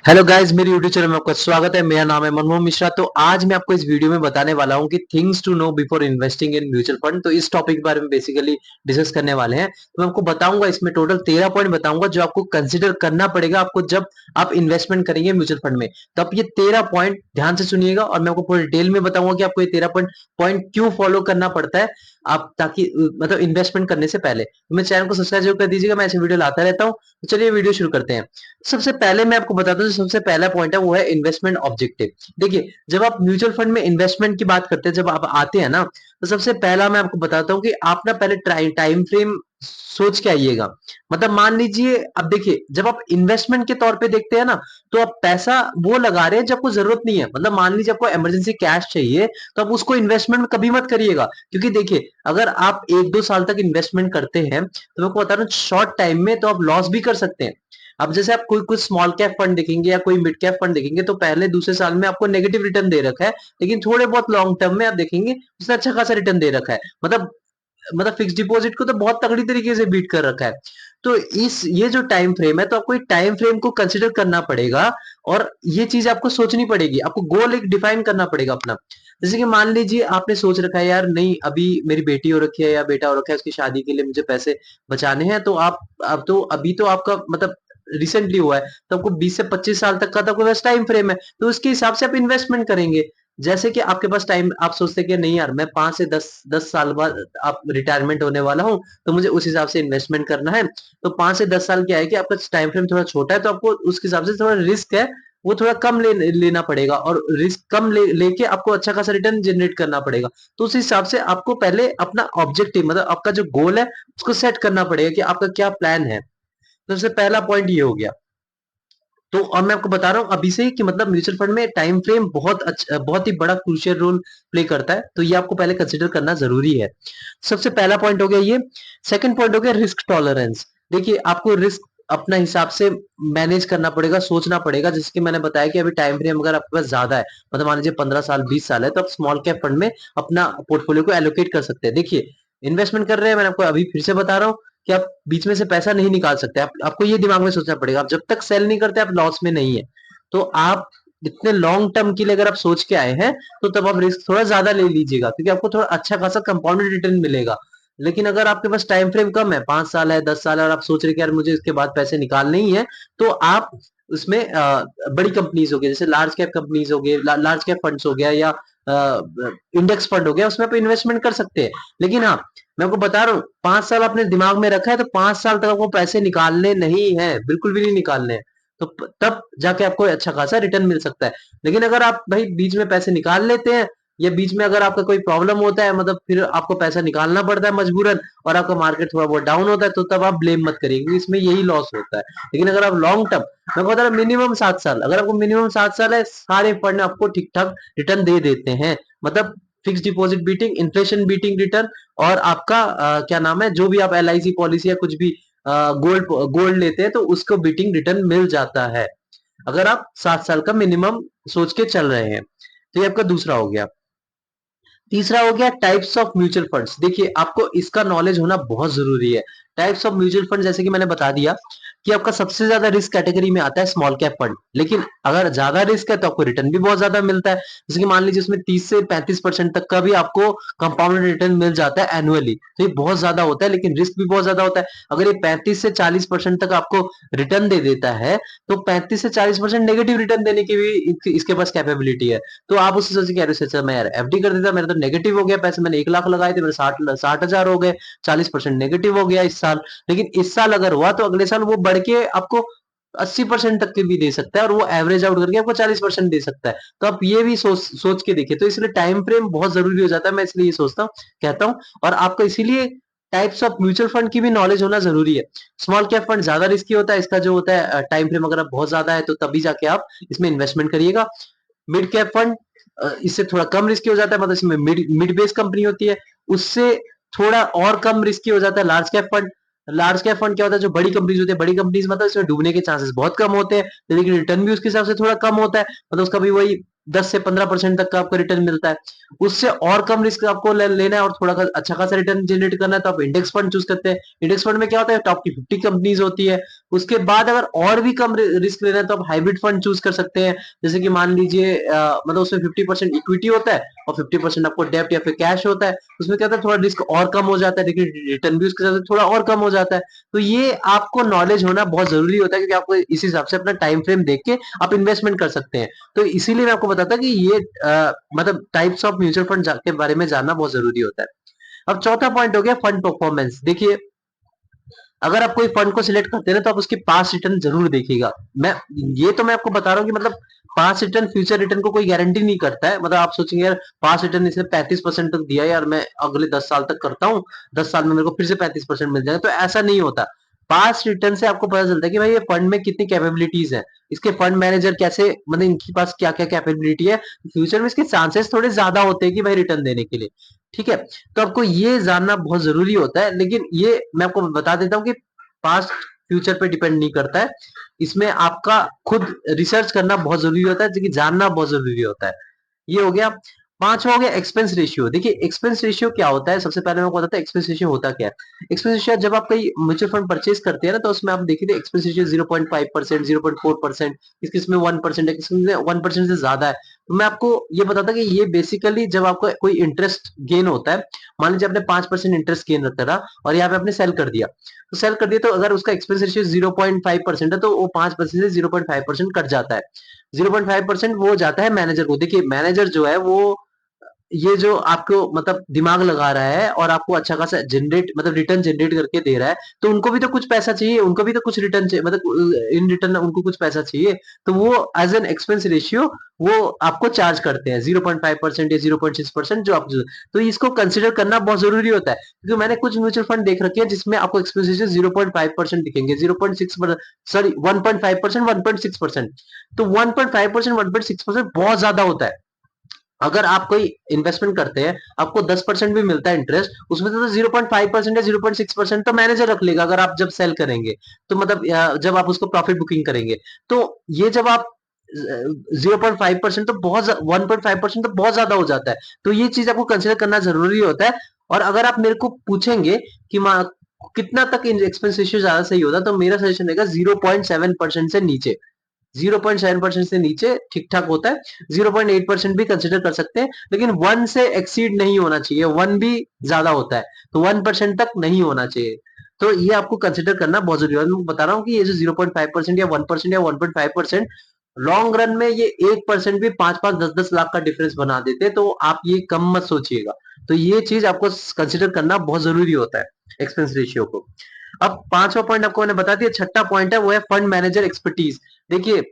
Hello guys, मेरी YouTube channel में आपका स्वागत है। मेरा नाम है मनमोहन मिश्रा। तो आज मैं आपको इस वीडियो में बताने वाला हूं कि things to know before investing in mutual fund. तो इस टॉपिक के बारे में बेसिकली डिस्कस करने वाले हैं। तो मैं आपको बताऊंगा, इसमें टोटल 13 पॉइंट बताऊंगा जो आपको कंसिडर करना पड़ेगा आपको जब आप इन्वेस्टमेंट करेंगे म्यूचुअल फंड में। तो आप ये 13 पॉइंट ध्यान से सुनिएगा और मैं आपको पूरे डिटेल में बताऊंगा कि आपको ये 13 पॉइंट क्यों फॉलो करना पड़ता है, आप ताकि मतलब इन्वेस्टमेंट करने से पहले। तो मेरे चैनल को सब्सक्राइब जरूर कर दीजिएगा, मैं ऐसे वीडियो लाता रहता हूँ। तो चलिए वीडियो शुरू करते हैं। सबसे पहले मैं आपको बताता हूँ, सबसे पहला पॉइंट है वो है इन्वेस्टमेंट ऑब्जेक्टिव। देखिए, जब आप म्यूचुअल फंड में इन्वेस्टमेंट की बात करते हैं, जब आप आते हैं ना, तो सबसे पहला मैं आपको बताता हूँ कि आप ना पहले टाइम फ्रेम सोच के आइएगा। मतलब मान लीजिए, अब देखिए, जब आप इन्वेस्टमेंट के तौर पे देखते हैं ना, तो आप पैसा वो लगा रहे हैं जब आपको जरूरत नहीं है। मतलब मान लीजिए आपको इमरजेंसी कैश चाहिए, तो आप उसको इन्वेस्टमेंट कभी मत करिएगा। क्योंकि देखिए, अगर आप 1-2 साल तक इन्वेस्टमेंट करते हैं, तो मैं आपको बता रहा हूँ, शॉर्ट टाइम में तो आप लॉस भी कर सकते हैं। अब जैसे आप कोई कुछ स्मॉल कैप फंड देखेंगे या कोई मिड कैप फंड देखेंगे, तो पहले दूसरे साल में आपको नेगेटिव रिटर्न दे रखा है। लेकिन थोड़े बहुत लॉन्ग टर्म में आप देखेंगे उसने अच्छा खासा रिटर्न दे रखा है। मतलब फिक्स डिपॉजिट को तो बहुत तगड़ी तरीके से बीट कर रखा है। तो इस ये जो टाइम फ्रेम है, तो आपको एक टाइम फ्रेम को कंसिडर करना पड़ेगा। और ये चीज आपको सोचनी पड़ेगी, आपको गोल एक डिफाइन करना पड़ेगा अपना। जैसे कि मान लीजिए आपने सोच रखा है, यार नहीं, अभी मेरी बेटी हो रखी है या बेटा हो रखा है, उसकी शादी के लिए मुझे पैसे बचाने हैं। तो आप अब तो अभी तो आपका मतलब रिसेंटली हुआ है, तो आपको 20 से 25 साल तक का तो आपके पास टाइम फ्रेम है। तो उसके हिसाब से आप इन्वेस्टमेंट करेंगे। जैसे कि आपके पास टाइम, आप सोचते हैं कि नहीं यार, मैं 5 से 10 साल बाद आप रिटायरमेंट होने वाला हूँ, तो मुझे उस हिसाब से इन्वेस्टमेंट करना है। तो 5 से 10 साल क्या है कि आपका टाइम फ्रेम थोड़ा छोटा है, तो आपको उस हिसाब से थोड़ा रिस्क है, वो थोड़ा कम लेना पड़ेगा। और रिस्क कम लेके आपको अच्छा खासा रिटर्न जनरेट करना पड़ेगा। तो उस हिसाब से आपको पहले अपना ऑब्जेक्टिव, मतलब आपका जो गोल है, उसको सेट करना पड़ेगा कि आपका क्या प्लान है। तो सबसे पहला पॉइंट ये हो गया। तो और मैं आपको बता रहा हूँ अभी से ही कि मतलब म्यूचुअल फंड में टाइम फ्रेम बहुत अच्छा, बहुत ही बड़ा क्रूशियल रोल प्ले करता है। तो ये आपको पहले कंसिडर करना जरूरी है। सबसे पहला पॉइंट हो गया ये। सेकंड पॉइंट हो गया रिस्क टॉलरेंस। देखिए, आपको रिस्क अपना हिसाब से मैनेज करना पड़ेगा, सोचना पड़ेगा। जैसे कि मैंने बताया कि अभी टाइम फ्रेम अगर आपके पास ज्यादा है, मतलब मान लीजिए 15 साल 20 साल है, तो आप स्मॉल कैप फंड में अपना पोर्टफोलियो को एलोकेट कर सकते हैं। देखिए, इन्वेस्टमेंट कर रहे हैं, मैंने आपको अभी फिर से बता रहा हूँ कि आप बीच में से पैसा नहीं निकाल सकते। आपको ये दिमाग में सोचना पड़ेगा, आप जब तक सेल नहीं करते आप लॉस में नहीं है। तो आप इतने लॉन्ग टर्म के लिए अगर आप सोच के आए हैं, तो तब आप रिस्क थोड़ा ज्यादा ले लीजिएगा, क्योंकि आपको थोड़ा अच्छा खासा कंपाउंडेड रिटर्न मिलेगा। लेकिन अगर आपके पास टाइम फ्रेम कम है, 5 साल है, 10 साल है, और आप सोच रहे कि यार मुझे इसके बाद पैसे निकालने ही है, तो आप उसमें बड़ी कंपनीज हो गई, जैसे लार्ज कैप कंपनीज हो गए, लार्ज कैप फंड्स हो गया, या इंडेक्स फंड हो गया, उसमें आप इन्वेस्टमेंट कर सकते हैं। लेकिन हाँ, मैं आपको बता रहा हूँ, 5 साल आपने दिमाग में रखा है, तो 5 साल तक आपको पैसे निकालने नहीं है, बिल्कुल भी नहीं निकालने हैं। तो तब जाके आपको अच्छा खासा रिटर्न मिल सकता है। लेकिन अगर आप भाई बीच में पैसे निकाल लेते हैं, या बीच में अगर आपका कोई प्रॉब्लम होता है, मतलब फिर आपको पैसा निकालना पड़ता है मजबूरन, और आपका मार्केट थोड़ा बहुत डाउन होता है, तो तब आप ब्लेम मत करिए, क्योंकि इसमें यही लॉस होता है। लेकिन अगर आप लॉन्ग टर्म, मैं बता रहा हूँ मिनिमम 7 साल, अगर आपको मिनिमम 7 साल है, सारे फंड आपको ठीक ठाक रिटर्न दे देते हैं। मतलब fix deposit beating, inflation beating return. और आपका क्या नाम है, जो भी आप LIC पॉलिसी या कुछ भी गोल्ड गोल्ड लेते हैं, तो उसको बीटिंग रिटर्न मिल जाता है, अगर आप 7 साल का मिनिमम सोच के चल रहे हैं। तो ये आपका दूसरा हो गया। तीसरा हो गया टाइप्स ऑफ म्यूचुअल फंड्स। देखिए, आपको इसका नॉलेज होना बहुत जरूरी है। टाइप्स ऑफ म्यूचुअल फंड, जैसे कि मैंने बता दिया कि आपका सबसे ज्यादा रिस्क कैटेगरी में आता है स्मॉल कैप फंड। लेकिन अगर ज्यादा रिस्क है, तो आपको रिटर्न भी बहुत ज्यादा मिलता है। जैसे कि मान लीजिए उसमें 30 से 35% तक का भी आपको कंपाउंड रिटर्न मिल जाता है एनुअली। तो ये बहुत ज्यादा होता है, लेकिन रिस्क भी बहुत ज्यादा होता है। अगर ये 35 से 40% तक आपको रिटर्न दे देता है, तो 35 से 40% नेगेटिव रिटर्न देने की भी इसके पास कैपेबिलिटी है। तो आप उससे सोचिए, कह रहे मैं यार FD कर देता, मेरा तो नेगेटिव हो गया पैसे, मैंने 1 लाख लगाए थे, मेरे 60,000 हो गए, 40% नेगेटिव हो गया इस साल। लेकिन इस साल अगर हुआ, तो अगले साल वो बढ़ के आपको 80% तक के भी दे सकता है, और वो एवरेज आउट करके आपको 40% दे सकता है। तो आप ये भी सोच के देखिए। तो इसलिए टाइम फ्रेम बहुत जरूरी हो जाता है, मैं इसलिए ये सोचता हूँ, कहता हूँ। और आपको इसीलिए टाइप्स ऑफ म्यूचुअल फंड की भी नॉलेज होना जरूरी है। स्मॉल कैप फंड ज्यादा रिस्की होता है, इसका जो होता है टाइम फ्रेम अगर आप बहुत ज्यादा है, तो तभी जाके आप इसमें इन्वेस्टमेंट करिएगा। मिड कैप फंड इससे थोड़ा कम रिस्की हो जाता है, मतलब इसमें मिड मिड बेस कंपनी होती है, उससे थोड़ा और कम रिस्की हो जाता है large cap fund. Large cap fund क्या होता है, जो बड़ी कंपनीज होती है, बड़ी कंपनीज मतलब इसमें डूबने के चांसेस बहुत कम होते हैं, लेकिन रिटर्न भी उसके हिसाब से थोड़ा कम होता है। मतलब उसका भी वही 10 से 15% तक का आपको रिटर्न मिलता है। उससे और कम रिस्क आपको लेना है और थोड़ा अच्छा खासा रिटर्न जनरेट करना है तो आप इंडेक्स फंड चूज करते हैं। इंडेक्स फंड में क्या होता है, टॉप की 50 कंपनीज होती है। उसके बाद अगर और भी कम रिस्क लेना है तो आप हाइब्रिड फंड चूज कर सकते हैं। जैसे कि मान लीजिए मतलब उसमें 50% इक्विटी होता है और 50% आपको डेब्ट या फिर कैश होता है। उसमें क्या होता है, थोड़ा रिस्क और कम हो जाता है लेकिन रिटर्न भी उसके साथ थोड़ा और कम हो जाता है। तो ये आपको नॉलेज होना बहुत जरूरी होता है क्योंकि आपको इस हिसाब से अपना टाइम फ्रेम देख के आप इन्वेस्टमेंट कर सकते हैं। तो इसीलिए मैं आपको बताता कि ये मतलब टाइप्स ऑफ म्यूचुअल फंड के बारे में जानना बहुत जरूरी होता है। अब चौथा पॉइंट हो गया फंड परफॉर्मेंस। देखिए, अगर आप कोई फंड को सिलेक्ट करते हैं ना तो आप उसके पास रिटर्न जरूर देखिएगा। मैं आपको बता रहा हूँ कि मतलब पास रिटर्न फ्यूचर रिटर्न को कोई गारंटी नहीं करता है। मतलब आप सोचेंगे यार पास रिटर्न इसने 35% तक दिया यार, मैं अगले 10 साल तक करता हूँ, 10 साल में मेरे को फिर से 35% मिल जाएगा, तो ऐसा नहीं होता। पास रिटर्न से आपको पता चलता है कि भाई ये फंड में कितनी कैपेबिलिटीज है, इसके फंड मैनेजर कैसे, मतलब इनके पास क्या क्या कैपेबिलिटी है। फ्यूचर में इसके चांसेस थोड़े ज्यादा होते हैं कि भाई रिटर्न देने के लिए। ठीक है, तो आपको ये जानना बहुत जरूरी होता है। लेकिन ये मैं आपको बता देता हूँ कि पास्ट फ्यूचर पे डिपेंड नहीं करता है। इसमें आपका खुद रिसर्च करना बहुत जरूरी होता है, जो कि जानना बहुत जरूरी होता है। ये हो गया। पांचवा हो गया एक्सपेंस रेशियो। देखिए एक्सपेंस रेशियो क्या होता है, सबसे पहले मैं आपको बताता हूँ एक्सपेंस रेशियो होता क्या है। एक्सपेंस रेशियो जब आप कोई म्यूचुअल फंड परचेज करते हैं ना तो उसमें आप देखिए एक्सपेंस रेशियो 0.5%, 0.4%, किस किस में 1% है, किस किस में 1% से ज्यादा है। तो मैं आपको ये बताता कि ये बेसिकली जब आपको कोई इंटरेस्ट गेन होता है, मान लीजिए आपने 5% इंटरेस्ट गेन करा और यहाँ पे आपने सेल कर दिया, तो सेल कर दिया तो अगर उसका एक्सपेंस रेशियो 0.5% है तो वो 5% से 0.5% कट जाता है। 0.5% वो जाता है मैनेजर को। देखिए मैनेजर जो है वो ये जो आपको मतलब दिमाग लगा रहा है और आपको अच्छा खासा जनरेट मतलब रिटर्न जनरेट करके दे रहा है, तो उनको भी तो कुछ पैसा चाहिए, उनको भी तो कुछ रिटर्न चाहिए, मतलब इन रिटर्न उनको कुछ पैसा चाहिए। तो वो एज एन एक्सपेंस रेशियो वो आपको चार्ज करते हैं 0.5% या 0.6% जो आप, तो इसको कंसिडर करना बहुत जरूरी होता है। क्योंकि मैंने कुछ म्यूचुअल फंड देख रखे हैं जिसमें आपको एक्सपेंस रेशियो 0.5% दिखेंगे, 0.6 सॉरी 1.5%, 1.6%। तो 1.5%, 1.6% बहुत ज्यादा होता है। अगर आप कोई इन्वेस्टमेंट करते हैं, आपको 10% भी मिलता है इंटरेस्ट, उसमें से तो 0.5% या 0.6% तो मैनेजर रख लेगा अगर आप जब सेल करेंगे। तो मतलब जब आप उसको प्रॉफिट बुकिंग करेंगे, तो ये जब आप 0.5% तो बहुत 1.5% तो बहुत ज्यादा हो जाता है। तो ये चीज आपको कंसिडर करना जरूरी होता है। और अगर आप मेरे को पूछेंगे कि कितना तक एक्सपेंस रेशियो ज्यादा सही होता है, तो मेरा सजेशन रहेगा 0.7% से नीचे। 0.7% से नीचे ठीक ठाक होता है। 0.8% भी कंसिडर कर सकते हैं, लेकिन 1 से एक्सीड नहीं होना चाहिए, 1 भी ज्यादा होता है, तो 1% तक नहीं होना चाहिए। तो ये आपको कंसिडर करना बहुत जरूरी है। मैं बता रहा हूँ कि ये जो 0.5% या 1% या 1.5% लॉन्ग रन में ये 1% भी 5-5, 10-10 लाख का डिफरेंस बना देते, तो आप ये कम मत सोचिएगा। तो ये चीज आपको कंसिडर करना बहुत जरूरी होता है एक्सपेंस रेशियो को। अब पांचवा पॉइंट आपको मैंने बता दिया। छठा पॉइंट है वो है फंड मैनेजर एक्सपर्टीज। देखिए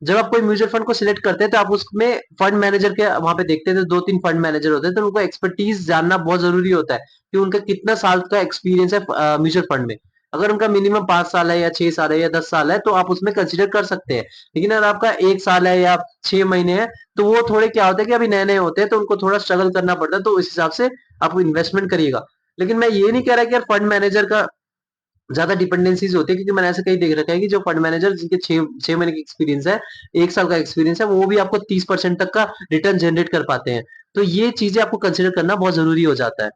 जब आप कोई म्यूचुअल फंड को सिलेक्ट करते हैं तो आप उसमें फंड मैनेजर के वहां पे देखते हैं तो 2-3 फंड मैनेजर होते हैं, तो उनको एक्सपर्टीज जानना बहुत जरूरी होता है कि उनका कितना साल का एक्सपीरियंस है म्यूचुअल फंड में। अगर उनका मिनिमम 5 साल है या 6 साल है या 10 साल है तो आप उसमें कंसिडर कर सकते हैं। लेकिन अगर आपका 1 साल है या 6 महीने है तो वो थोड़े क्या होते हैं कि अभी नए नए होते हैं तो उनको थोड़ा स्ट्रगल करना पड़ता है, तो इस हिसाब से आप इन्वेस्टमेंट करिएगा। लेकिन मैं ये नहीं कह रहा कि यार फंड मैनेजर का ज्यादा डिपेंडेंसीज होती है, क्योंकि मैंने ऐसे कई देख रखा है कि जो फंड मैनेजर जिनके 6 महीने की एक्सपीरियंस है, 1 साल का एक्सपीरियंस है, वो भी आपको 30% तक का रिटर्न जनरेट कर पाते हैं। तो ये चीजें आपको कंसिडर करना बहुत जरूरी हो जाता है।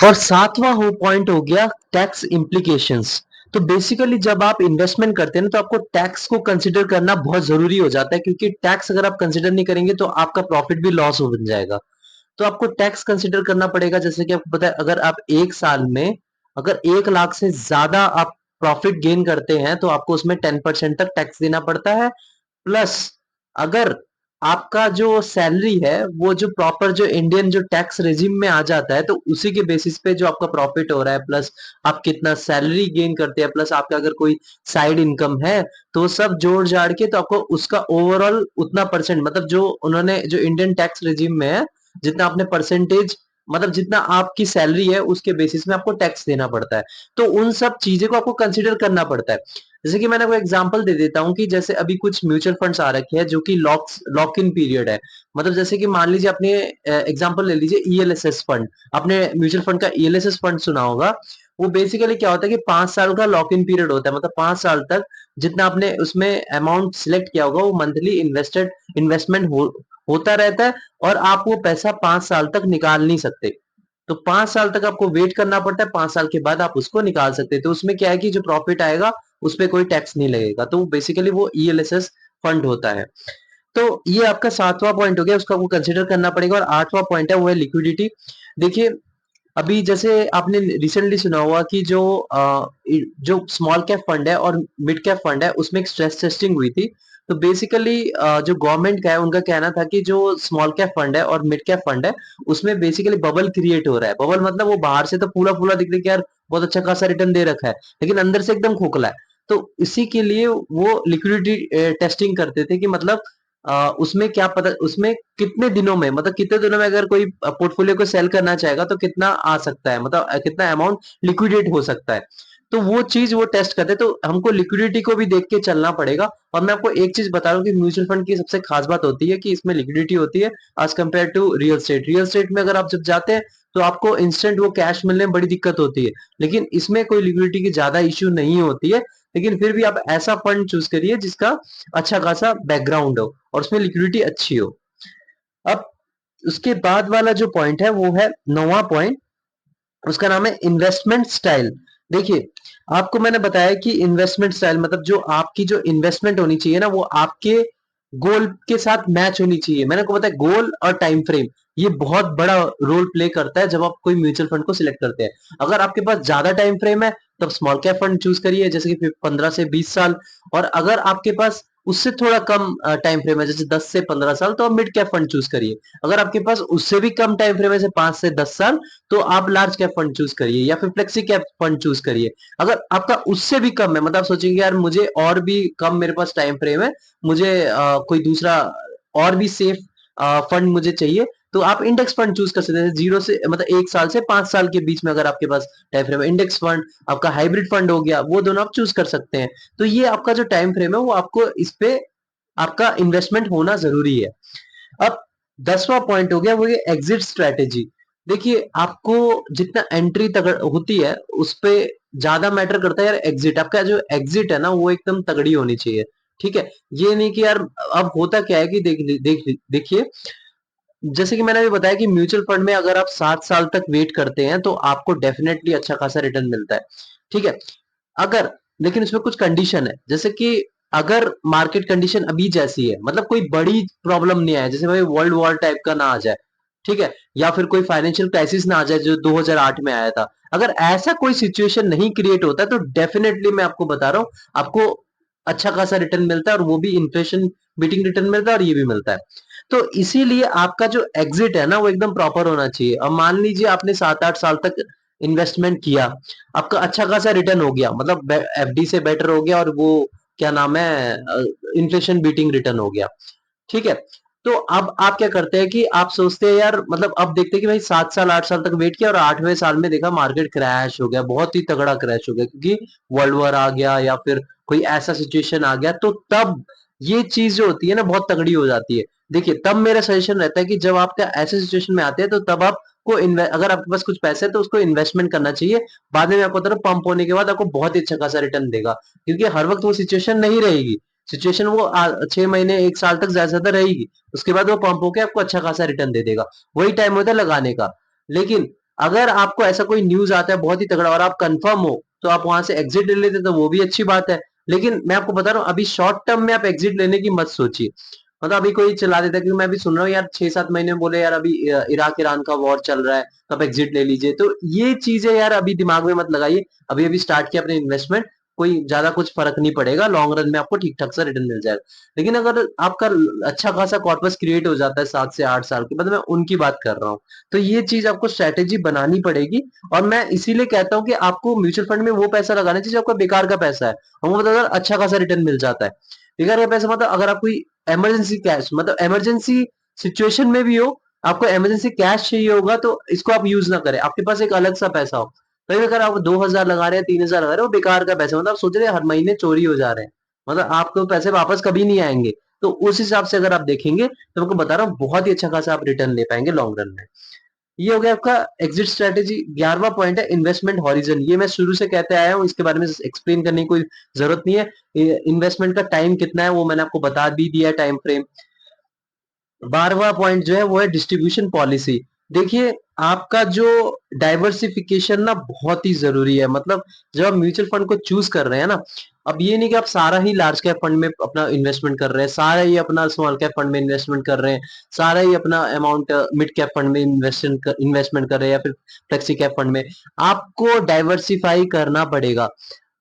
और सातवां हो पॉइंट हो गया टैक्स इम्प्लीकेशंस। तो बेसिकली जब आप इन्वेस्टमेंट करते हैं ना तो आपको टैक्स को कंसिडर करना बहुत जरूरी हो जाता है, क्योंकि टैक्स अगर आप कंसिडर नहीं करेंगे तो आपका प्रॉफिट भी लॉस हो बन जाएगा। तो आपको टैक्स कंसिडर करना पड़ेगा। जैसे कि आपको पता है अगर आप 1 साल में अगर 1 लाख से ज्यादा आप प्रॉफिट गेन करते हैं तो आपको उसमें 10% तक टैक्स देना पड़ता है। प्लस अगर आपका जो सैलरी है वो जो प्रॉपर जो इंडियन जो टैक्स रेजिम में आ जाता है तो उसी के बेसिस पे जो आपका प्रॉफिट हो रहा है, प्लस आप कितना सैलरी गेन करते हैं, प्लस आपका अगर कोई साइड इनकम है, तो सब जोड़ जाड़ के तो आपको उसका ओवरऑल उतना परसेंट, मतलब जो उन्होंने जो इंडियन टैक्स रेजिम में है, जितना आपने परसेंटेज, मतलब जितना आपकी सैलरी है उसके बेसिस में आपको टैक्स देना पड़ता है। तो उन सब चीजें को आपको कंसिडर करना पड़ता है। जैसे कि मैंने कोई एग्जांपल दे देता हूँ कि जैसे अभी कुछ म्यूचुअल फंड्स आ रखे हैं जो कि लॉक इन पीरियड है। मतलब जैसे कि मान लीजिए अपने एग्जांपल ले लीजिए ईएलएसएस फंड। आपने म्यूचुअल फंड का ईएलएसएस फंड सुना होगा। वो बेसिकली क्या होता है कि 5 साल का लॉक इन पीरियड होता है, मतलब 5 साल तक जितना आपने उसमें अमाउंट सिलेक्ट किया होगा वो मंथली इन्वेस्टेड इन्वेस्टमेंट हो होता रहता है और आप वो पैसा 5 साल तक निकाल नहीं सकते। तो 5 साल तक आपको वेट करना पड़ता है, 5 साल के बाद आप उसको निकाल सकते हैं। तो उसमें क्या है कि जो प्रॉफिट आएगा, उसपे कोई टैक्स नहीं लगेगा। तो बेसिकली वो ईएलएसएस फंड होता है। तो ये आपका 7वां पॉइंट हो गया, उसको आपको कंसीडर करना पड़ेगा। और 8वां पॉइंट है वो है लिक्विडिटी। देखिए, अभी जैसे आपने रिसेंटली सुना होगा कि जो स्मॉल कैप फंड है और मिड कैप फंड है, उसमें एक स्ट्रेस टेस्टिंग हुई थी। तो बेसिकली जो गवर्नमेंट का है, उनका कहना था कि जो स्मॉल कैप फंड है और मिड कैप फंड है, उसमें बेसिकली बबल क्रिएट हो रहा है। बबल मतलब वो बाहर से तो फूला फूला दिख रहा है कि यार बहुत अच्छा खासा रिटर्न दे रखा है, लेकिन अंदर से एकदम खोखला है। तो इसी के लिए वो लिक्विडिटी टेस्टिंग करते थे कि मतलब उसमें क्या पता, उसमें कितने दिनों में, मतलब कितने दिनों में अगर कोई पोर्टफोलियो को सेल करना चाहेगा तो कितना आ सकता है, मतलब कितना अमाउंट लिक्विडेट हो सकता है। तो वो चीज वो टेस्ट करते हैं। तो हमको लिक्विडिटी को भी देख के चलना पड़ेगा। और मैं आपको एक चीज बता रहा हूँ कि म्यूचुअल फंड की सबसे खास बात होती है कि इसमें लिक्विडिटी होती है as compare to real estate. Real estate में अगर आप जब जाते हैं तो आपको इंस्टेंट वो कैश मिलने में बड़ी दिक्कत होती है, लेकिन इसमें कोई लिक्विडिटी की ज्यादा इश्यू नहीं होती है। लेकिन फिर भी आप ऐसा फंड चूज करिए जिसका अच्छा खासा बैकग्राउंड हो और उसमें लिक्विडिटी अच्छी हो। अब उसके बाद वाला जो पॉइंट है वो है 9वां पॉइंट, उसका नाम है इन्वेस्टमेंट स्टाइल। देखिए, आपको मैंने बताया कि इन्वेस्टमेंट स्टाइल मतलब जो आपकी जो इन्वेस्टमेंट होनी चाहिए ना, वो आपके गोल के साथ मैच होनी चाहिए। मैंने आपको बताया गोल और टाइम फ्रेम ये बहुत बड़ा रोल प्ले करता है जब आप कोई म्यूचुअल फंड को सिलेक्ट करते हैं। अगर आपके पास ज्यादा टाइम फ्रेम है तब स्मॉल कैप फंड चूज करिए, जैसे कि 15 से 20 साल। और अगर आपके पास उससे थोड़ा कम टाइम फ्रेम है, जैसे 10 से 15 साल, तो आप मिड कैप फंड चूज करिए। अगर आपके पास उससे भी कम टाइम फ्रेम है, जैसे 5 से 10 साल, तो आप लार्ज कैप फंड चूज करिए या फिर फ्लेक्सी कैप फंड चूज करिए। अगर आपका उससे भी कम है, मतलब आप सोचेंगे यार मुझे और भी कम मेरे पास टाइम फ्रेम है, मुझे कोई दूसरा और भी सेफ फंड मुझे चाहिए, तो आप इंडेक्स फंड चूज कर सकते हैं। जीरो से मतलब 1 साल से 5 साल के बीच में अगर आपके पास टाइम फ्रेम है, इंडेक्स फंड आपका हाइब्रिड फंड हो गया, वो दोनों आप चूज कर सकते हैं। तो ये आपका जो टाइम फ्रेम है वो आपको इस पे आपका इन्वेस्टमेंट होना जरूरी है। अब 10वां पॉइंट हो गया वो ये एग्जिट स्ट्रेटेजी। देखिए, आपको जितना एंट्री तक होती है उस पे ज्यादा मैटर करता है यार एग्जिट। आपका जो एग्जिट है ना वो एकदम तगड़ी होनी चाहिए। ठीक है, ये नहीं कि यार, अब होता क्या है कि देखिए, जैसे कि मैंने अभी बताया कि म्यूचुअल फंड में अगर आप 7 साल तक वेट करते हैं तो आपको डेफिनेटली अच्छा खासा रिटर्न मिलता है। ठीक है, अगर, लेकिन उसमें कुछ कंडीशन है, जैसे कि अगर मार्केट कंडीशन अभी जैसी है, मतलब कोई बड़ी प्रॉब्लम नहीं आए, जैसे भाई वर्ल्ड वॉर टाइप का ना आ जाए, ठीक है, या फिर कोई फाइनेंशियल क्राइसिस ना आ जाए जो 2008 में आया था। अगर ऐसा कोई सिचुएशन नहीं क्रिएट होता है तो डेफिनेटली मैं आपको बता रहा हूँ, आपको अच्छा खासा रिटर्न मिलता है और वो भी इन्फ्लेशन बीटिंग रिटर्न मिलता है और ये भी मिलता है। तो इसीलिए आपका जो एग्जिट है ना वो एकदम प्रॉपर होना चाहिए। अब मान लीजिए आपने 7-8 साल तक इन्वेस्टमेंट किया, आपका अच्छा खासा रिटर्न हो गया, मतलब एफडी से बेटर हो गया, और वो क्या नाम है, इन्फ्लेशन बीटिंग रिटर्न हो गया। ठीक है, तो अब आप क्या करते हैं कि आप सोचते हैं यार, मतलब अब देखते हैं कि भाई 7 साल 8 साल तक वेट किया और 8वें साल में देखा मार्केट क्रैश हो गया, बहुत ही तगड़ा क्रैश हो गया क्योंकि वर्ल्ड वॉर आ गया या फिर कोई ऐसा सिचुएशन आ गया। तो तब ये चीज जो होती है ना बहुत तगड़ी हो जाती है। देखिए, तब मेरा सजेशन रहता है कि जब आप क्या ऐसे सिचुएशन में आते हैं तो तब आपको अगर आपके पास कुछ पैसे है तो उसको इन्वेस्टमेंट करना चाहिए। बाद में आपको तरफ पंप होने के बाद आपको बहुत ही अच्छा खासा रिटर्न देगा, क्योंकि हर वक्त वो सिचुएशन नहीं रहेगी। सिचुएशन वो 6 महीने 1 साल तक ज्यादा से ज्यादा रहेगी, उसके बाद वो पंप होकर आपको अच्छा खासा रिटर्न दे देगा। वही टाइम होता है लगाने का। लेकिन अगर आपको ऐसा कोई न्यूज आता है बहुत ही तगड़ा और आप कंफर्म हो तो आप वहां से एग्जिट ले लेते, तो वो भी अच्छी बात है। लेकिन मैं आपको बता रहा हूँ, अभी शॉर्ट टर्म में आप एग्जिट लेने की मत सोचिए। मतलब अभी कोई चला देता है, क्योंकि मैं अभी सुन रहा हूँ यार 6-7 महीने में बोले यार अभी इराक ईरान का वॉर चल रहा है तो आप एग्जिट ले लीजिए। तो ये चीजें यार अभी दिमाग में मत लगाइए। अभी अभी स्टार्ट किया अपने इन्वेस्टमेंट, कोई ज्यादा कुछ फर्क नहीं पड़ेगा, लॉन्ग रन में आपको ठीक ठाक सा रिटर्न मिल जाएगा। लेकिन अगर आपका अच्छा खासा कॉर्पस क्रिएट हो जाता है 7 से 8 साल के बाद, मैं उनकी बात कर रहा हूँ, तो ये चीज आपको स्ट्रेटेजी बनानी पड़ेगी। और मैं इसीलिए कहता हूँ कि आपको म्यूचुअल फंड में वो पैसा लगाना चाहिए जो आपका बेकार का पैसा है, हमको पता है अच्छा खासा रिटर्न मिल जाता है। बेकार का पैसा मतलब अगर आप कोई इमरजेंसी कैश, मतलब इमरजेंसी सिचुएशन में भी हो, आपको इमरजेंसी कैश चाहिए होगा, तो इसको आप यूज ना करें, आपके पास एक अलग सा पैसा हो। भाई अगर आप 2,000 लगा रहे हैं 3,000 लगा रहे हो, वो बेकार का पैसा, मतलब आप सोच रहे हैं हर महीने चोरी हो जा रहे हैं, मतलब आपको पैसे वापस कभी नहीं आएंगे। तो उस हिसाब से अगर आप देखेंगे तो मैं आपको बता रहा हूँ बहुत ही अच्छा खासा आप रिटर्न ले पाएंगे लॉन्ग रन में। ये हो गया आपका एग्जिट स्ट्रेटेजी। 11वां पॉइंट है इन्वेस्टमेंट हॉरिजन। ये मैं शुरू से कहते आया हूँ, इसके बारे में एक्सप्लेन करने की कोई जरूरत नहीं है। इन्वेस्टमेंट का टाइम कितना है वो मैंने आपको बता भी दिया है, टाइम फ्रेम। 12वां पॉइंट जो है वो है डिस्ट्रीब्यूशन पॉलिसी। देखिए, आपका जो डाइवर्सिफिकेशन ना बहुत ही ज़रूरी है। मतलब जब आप म्यूचुअल फंड को चूज़ कर रहे हैं ना, अब ये नहीं कि आप सारा ही लार्ज कैप फंड में अपना इन्वेस्टमेंट कर रहे हैं, सारा ही अपना स्मॉल कैप फंड में इन्वेस्टमेंट कर रहे हैं, सारा ही अपना अमाउंट मिड कैप फंड में इन्वेस्टमेंट कर रहे हैं या फिर फ्लेक्सी कैप फंड में। आपको डाइवर्सिफाई करना पड़ेगा।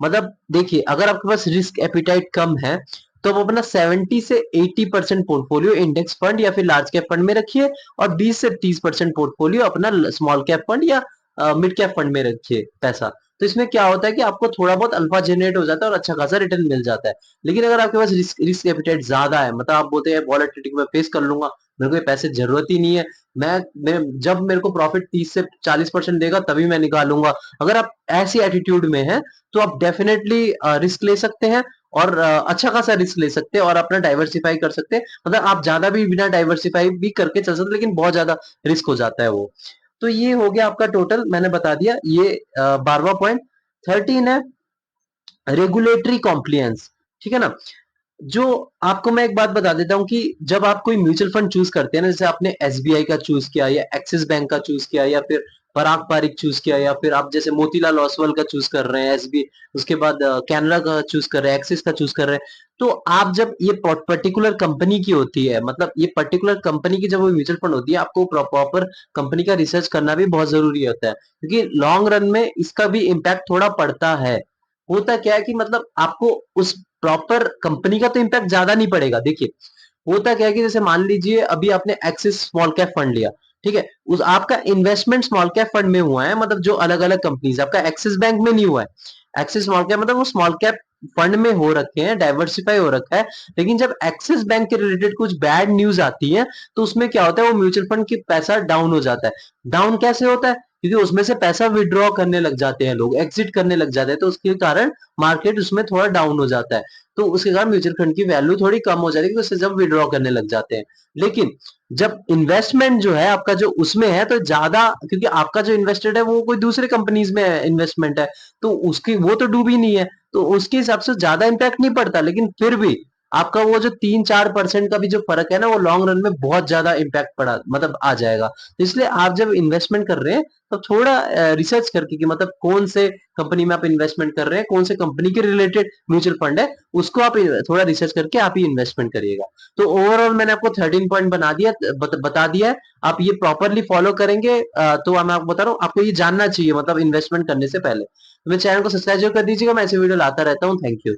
मतलब देखिए, अगर आपके पास रिस्क एपिटाइट कम है, तो आप अपना 70 से 80% पोर्टफोलियो इंडेक्स फंड या फिर लार्ज कैप फंड में रखिए और 20 से 30% पोर्टफोलियो अपना स्मॉल कैप फंड या मिड कैप फंड में रखिए पैसा। तो इसमें क्या होता है कि आपको थोड़ा बहुत अल्फा जनरेट हो जाता है और अच्छा खासा रिटर्न मिल जाता है। लेकिन अगर आपके पास रिस्क रिस्क एपिटाइट ज्यादा है, मतलब आप बोलते हैं वॉलेटिलिटी को मैं फेस कर लूंगा, मेरे को ये पैसे जरूरत ही नहीं है, मैं जब मेरे को प्रॉफिट 30 से 40% देगा तभी मैं निकालूंगा। अगर आप ऐसी एटीट्यूड में हैं, तो आप डेफिनेटली रिस्क ले सकते हैं और अच्छा खासा रिस्क ले सकते हैं और अपना डाइवर्सिफाई कर सकते हैं। मतलब आप ज्यादा भी बिना डाइवर्सिफाई भी करके चल सकते हैं, लेकिन बहुत ज्यादा रिस्क हो जाता है वो। तो ये हो गया आपका टोटल, मैंने बता दिया ये 12वां पॉइंट। 13 है रेगुलेटरी कॉम्प्लियंस। ठीक है ना। जो आपको मैं एक बात बता देता हूँ कि जब आप कोई म्यूचुअल फंड चूज करते हैं ना, जैसे आपने एसबीआई का चूज किया या एक्सिस बैंक का चूज किया या फिर पराग पारिक चूज किया या फिर आप जैसे मोतीलाल ओसवाल का चूज कर रहे हैं एसबी, उसके बाद कैनरा का चूज कर रहे हैं, एक्सिस का चूज कर रहे हैं। तो आप जब ये पर्टिकुलर कंपनी की होती है, मतलब ये पर्टिकुलर कंपनी की जब वो म्यूचुअल फंड होती है, आपको प्रॉपर कंपनी का रिसर्च करना भी बहुत जरूरी होता है, क्योंकि लॉन्ग रन में इसका भी इम्पैक्ट थोड़ा पड़ता है। होता क्या है कि मतलब आपको उस प्रॉपर कंपनी का तो इम्पैक्ट ज्यादा नहीं पड़ेगा। देखिए, होता क्या है कि जैसे मान लीजिए अभी आपने एक्सिस स्मॉल कैप फंड लिया, ठीक है, उस आपका इन्वेस्टमेंट स्मॉल कैप फंड में हुआ है, मतलब जो अलग अलग कंपनीज, आपका एक्सिस बैंक में नहीं हुआ है। एक्सिस स्मॉल कैप मतलब वो स्मॉल कैप फंड में हो रखे हैं, डाइवर्सिफाई हो रखा है। लेकिन जब एक्सिस बैंक के रिलेटेड कुछ बैड न्यूज आती है, तो उसमें क्या होता है, वो म्यूचुअल फंड की पैसा डाउन हो जाता है। डाउन कैसे होता है? क्योंकि उसमें से पैसा विड्रॉ करने लग जाते हैं लोग, एग्जिट करने लग जाते हैं, तो उसके कारण मार्केट उसमें थोड़ा डाउन हो जाता है। तो उसके कारण म्यूचुअल फंड की वैल्यू थोड़ी कम हो जाती है, क्योंकि उससे जब विड्रॉ करने लग जाते हैं। लेकिन जब इन्वेस्टमेंट जो है आपका जो उसमें है, तो ज्यादा, क्योंकि आपका जो इन्वेस्टेड है वो कोई दूसरे कंपनीज में इन्वेस्टमेंट है, तो उसकी वो तो डूबी नहीं है, तो उसके हिसाब से ज्यादा इंपैक्ट नहीं पड़ता। लेकिन फिर भी आपका वो जो 3-4% का भी जो फर्क है ना, वो लॉन्ग रन में बहुत ज्यादा इंपैक्ट पड़ा, मतलब आ जाएगा। तो इसलिए आप जब इन्वेस्टमेंट कर रहे हैं, तो थोड़ा रिसर्च करके कि मतलब कौन से कंपनी में आप इन्वेस्टमेंट कर रहे हैं, कौन से कंपनी के रिलेटेड म्यूचुअल फंड है, उसको आप थोड़ा रिसर्च करके आप ही इन्वेस्टमेंट करिएगा। तो ओवरऑल मैंने आपको 13 पॉइंट बता दिया है। आप ये प्रॉपरली फॉलो करेंगे, तो मैं आपको बता रहा हूँ, आपको ये जानना चाहिए मतलब इन्वेस्टमेंट करने से पहले। तो मेरे चैनल को सब्सक्राइब कर दीजिएगा, मैं ऐसे वीडियो लाता रहता हूँ। Thank you.